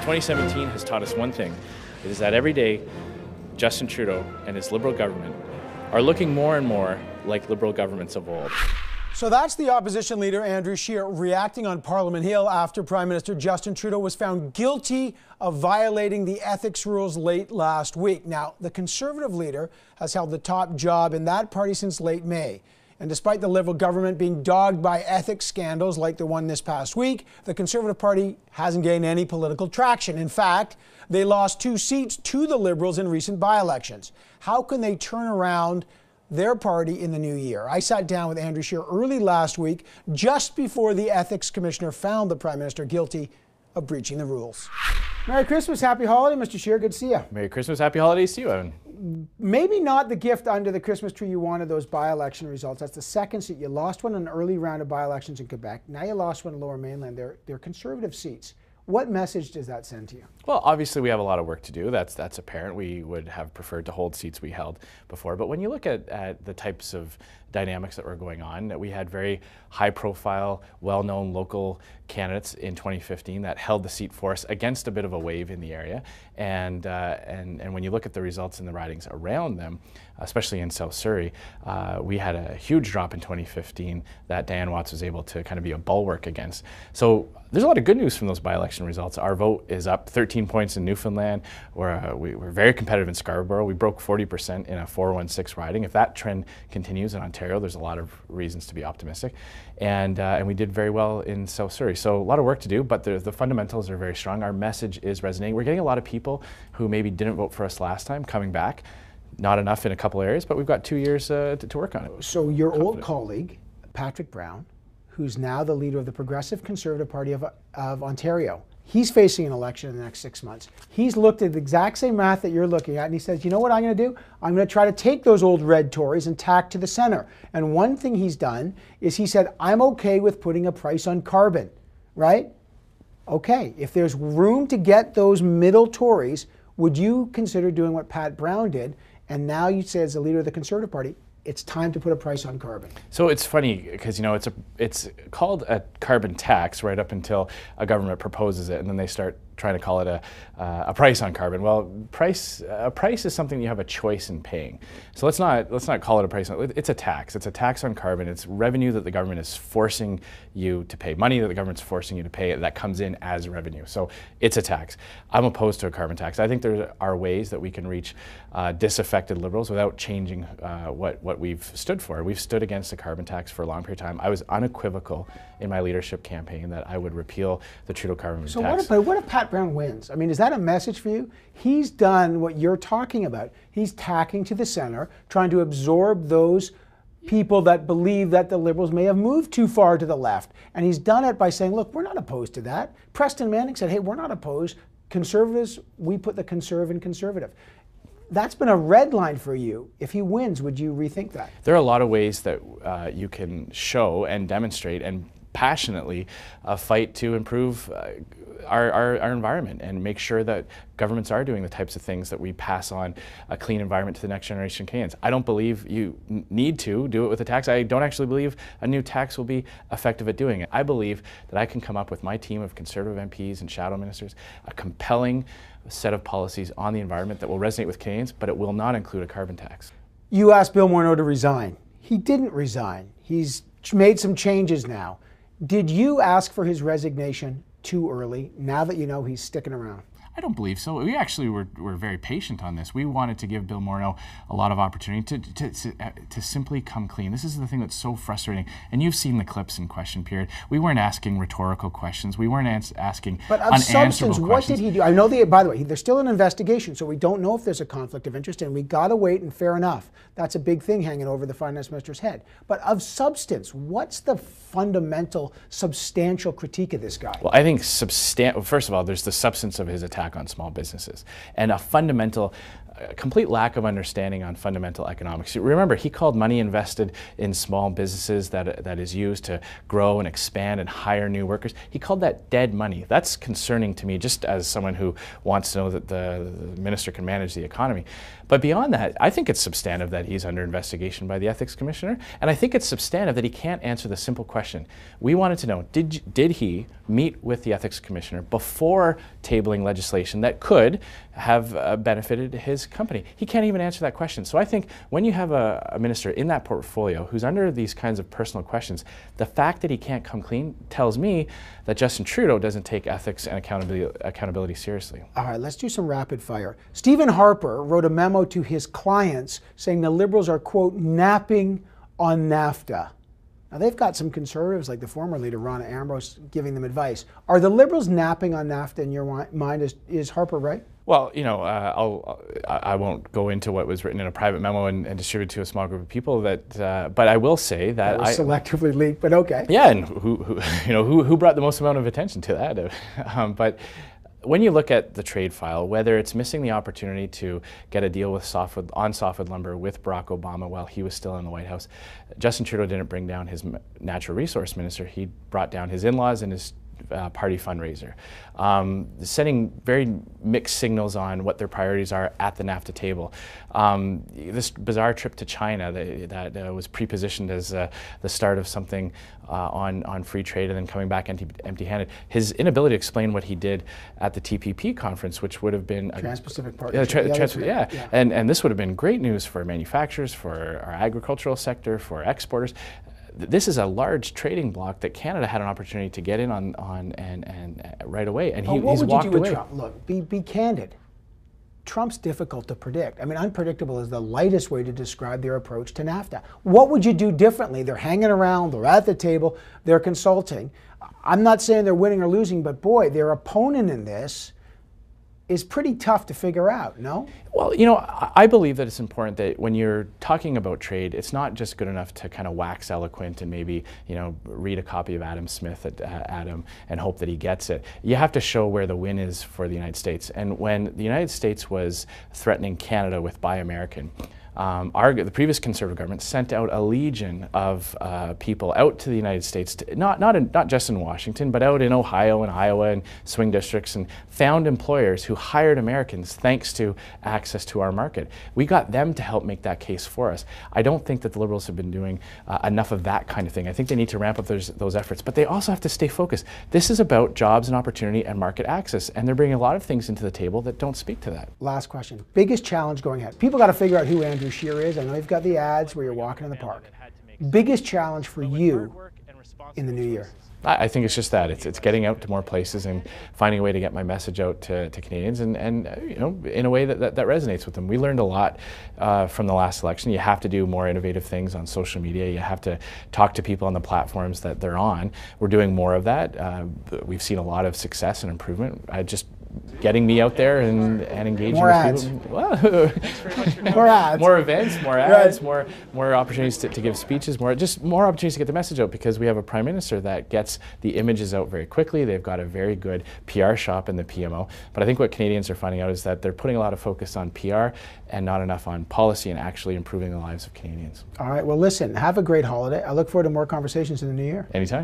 2017 has taught us one thing. It is that every day, Justin Trudeau and his Liberal government are looking more and more like Liberal governments of old. So that's the opposition leader, Andrew Scheer, reacting on Parliament Hill after Prime Minister Justin Trudeau was found guilty of violating the ethics rules late last week. Now, the Conservative leader has held the top job in that party since late May. And despite the Liberal government being dogged by ethics scandals like the one this past week, the Conservative Party hasn't gained any political traction. In fact, they lost 2 seats to the Liberals in recent by-elections. How can they turn around their party in the new year? I sat down with Andrew Scheer early last week, just before the Ethics Commissioner found the Prime Minister guilty of breaching the rules. Merry Christmas, Happy Holiday, Mr. Scheer. Good to see you. Merry Christmas, Happy Holidays to you, Evan. Maybe not the gift under the Christmas tree you wanted, those by-election results. That's the second seat. You lost one in an early round of by-elections in Quebec. Now you lost one in Lower Mainland. They're Conservative seats. What message does that send to you? Well, obviously we have a lot of work to do. That's apparent. We would have preferred to hold seats we held before. But when you look at the types of dynamics that were going on, we had very high-profile, well-known local candidates in 2015 that held the seat for us against a bit of a wave in the area. And when you look at the results in the ridings around them, especially in South Surrey, we had a huge drop in 2015 that Diane Watts was able to kind of be a bulwark against. So there's a lot of good news from those by-election results. Our vote is up 13 points in Newfoundland. We're very competitive in Scarborough. We broke 40% in a 416 riding. If that trend continues in Ontario, there's a lot of reasons to be optimistic. And we did very well in South Surrey. So a lot of work to do, but the fundamentals are very strong. Our message is resonating. We're getting a lot of people who maybe didn't vote for us last time coming back. Not enough in a couple areas, but we've got 2 years to work on it. So your old colleague, Patrick Brown, who's now the leader of the Progressive Conservative Party of Ontario, he's facing an election in the next 6 months. He's looked at the exact same math that you're looking at, and he says, you know what I'm going to do? I'm going to try to take those old red Tories and tack to the center. And one thing he's done is he said, I'm okay with putting a price on carbon, right? Okay, if there's room to get those middle Tories, would you consider doing what Pat Brown did? And now you say, as the leader of the Conservative Party, it's time to put a price on carbon. So it's funny because, you know, it's called a carbon tax right up until a government proposes it, and then they start trying to call it a price on carbon. Well, a price is something you have a choice in paying. So let's not call it a price. It's a tax. It's a tax on carbon. It's revenue that the government is forcing you to pay, money that the government's forcing you to pay that comes in as revenue. So it's a tax. I'm opposed to a carbon tax. I think there are ways that we can reach disaffected Liberals without changing what we've stood for. We've stood against a carbon tax for a long period of time. I was unequivocal in my leadership campaign that I would repeal the Trudeau carbon tax. So what if Pat Brown wins? I mean, is that a message for you? He's done what you're talking about. He's tacking to the center, trying to absorb those people that believe that the Liberals may have moved too far to the left. And he's done it by saying, look, we're not opposed to that. Preston Manning said, hey, we're not opposed. Conservatives, we put the conserve in conservative. That's been a red line for you. If he wins, would you rethink that? There are a lot of ways that you can show and demonstrate and passionately fight to improve our environment and make sure that governments are doing the types of things that we pass on a clean environment to the next generation Canadians. I don't believe you need to do it with a tax. I don't actually believe a new tax will be effective at doing it. I believe that I can come up with my team of Conservative MPs and shadow ministers a compelling set of policies on the environment that will resonate with Canadians, but it will not include a carbon tax. You asked Bill Morneau to resign. He didn't resign. He's made some changes now. Did you ask for his resignation too early, now that you know he's sticking around? I don't believe so. We actually were very patient on this. We wanted to give Bill Morneau a lot of opportunity to simply come clean. This is the thing that's so frustrating. And you've seen the clips in question period. We weren't asking rhetorical questions. We weren't asking But of substance, what did he do? I know, by the way, there's still an investigation, so we don't know if there's a conflict of interest, and we got to wait, and fair enough. That's a big thing hanging over the finance minister's head. But of substance, what's the fundamental, substantial critique of this guy? Well, I think first of all, there's the substance of his attack on small businesses. And a fundamental a complete lack of understanding on fundamental economics. Remember, he called money invested in small businesses that is used to grow and expand and hire new workers. He called that dead money. That's concerning to me, just as someone who wants to know that the minister can manage the economy. But beyond that, I think it's substantive that he's under investigation by the Ethics Commissioner, and I think it's substantive that he can't answer the simple question. We wanted to know, did he meet with the Ethics Commissioner before tabling legislation that could have benefited his company? He can't even answer that question. So I think when you have a minister in that portfolio who's under these kinds of personal questions, the fact that he can't come clean tells me that Justin Trudeau doesn't take ethics and accountability seriously. All right, let's do some rapid fire. Stephen Harper wrote a memo to his clients saying the Liberals are, quote, napping on NAFTA. Now, they've got some conservatives like the former leader, Ronna Ambrose, giving them advice. Are the Liberals napping on NAFTA in your mind? Is Harper right? Well, you know, I won't go into what was written in a private memo and distributed to a small group of people. But I will say that was selectively leaked. But okay. Yeah, and who brought the most amount of attention to that? But when you look at the trade file, whether it's missing the opportunity to get a deal with softwood lumber with Barack Obama while he was still in the White House, Justin Trudeau didn't bring down his natural resource minister. He brought down his in-laws and his party fundraiser, sending very mixed signals on what their priorities are at the NAFTA table. This bizarre trip to China that was pre-positioned as the start of something on free trade and then coming back empty-handed. His inability to explain what he did at the TPP conference, which would have been Trans-Pacific Partnership. Yeah. And this would have been great news for manufacturers, for our agricultural sector, for exporters. This is a large trading bloc that Canada had an opportunity to get in on and right away, and he's walked away. What would you do with Trump? Look, be candid. Trump's difficult to predict. I mean, unpredictable is the lightest way to describe their approach to NAFTA. What would you do differently? They're hanging around, they're at the table, they're consulting. I'm not saying they're winning or losing, but boy, their opponent in this is pretty tough to figure out, no? Well, you know, I believe that it's important that when you're talking about trade, it's not just good enough to kind of wax eloquent and maybe, you know, read a copy of Adam Smith at Adam and hope that he gets it. You have to show where the win is for the United States. And when the United States was threatening Canada with Buy American, the previous Conservative government sent out a legion of people out to the United States, not just in Washington, but out in Ohio and Iowa and swing districts, and found employers who hired Americans thanks to access to our market. We got them to help make that case for us. I don't think that the Liberals have been doing enough of that kind of thing. I think they need to ramp up those efforts, but they also have to stay focused. This is about jobs and opportunity and market access, and they're bringing a lot of things into the table that don't speak to that. Last question. Biggest challenge going ahead. People got to figure out who Andrew Scheer is. I know you've got the ads where you're walking in the park. Biggest challenge for you in the new year? I think it's just that. It's getting out to more places and finding a way to get my message out to Canadians and you know, in a way that resonates with them. We learned a lot from the last election. You have to do more innovative things on social media. You have to talk to people on the platforms that they're on. We're doing more of that. We've seen a lot of success and improvement. Just getting me out there and engaging more with ads. people. Well, more ads. More events, more ads, right. more opportunities to give speeches, more opportunities to get the message out, because we have a Prime Minister that gets the images out very quickly. They've got a very good PR shop in the PMO. But I think what Canadians are finding out is that they're putting a lot of focus on PR and not enough on policy and actually improving the lives of Canadians. All right, well listen, have a great holiday. I look forward to more conversations in the new year. Anytime.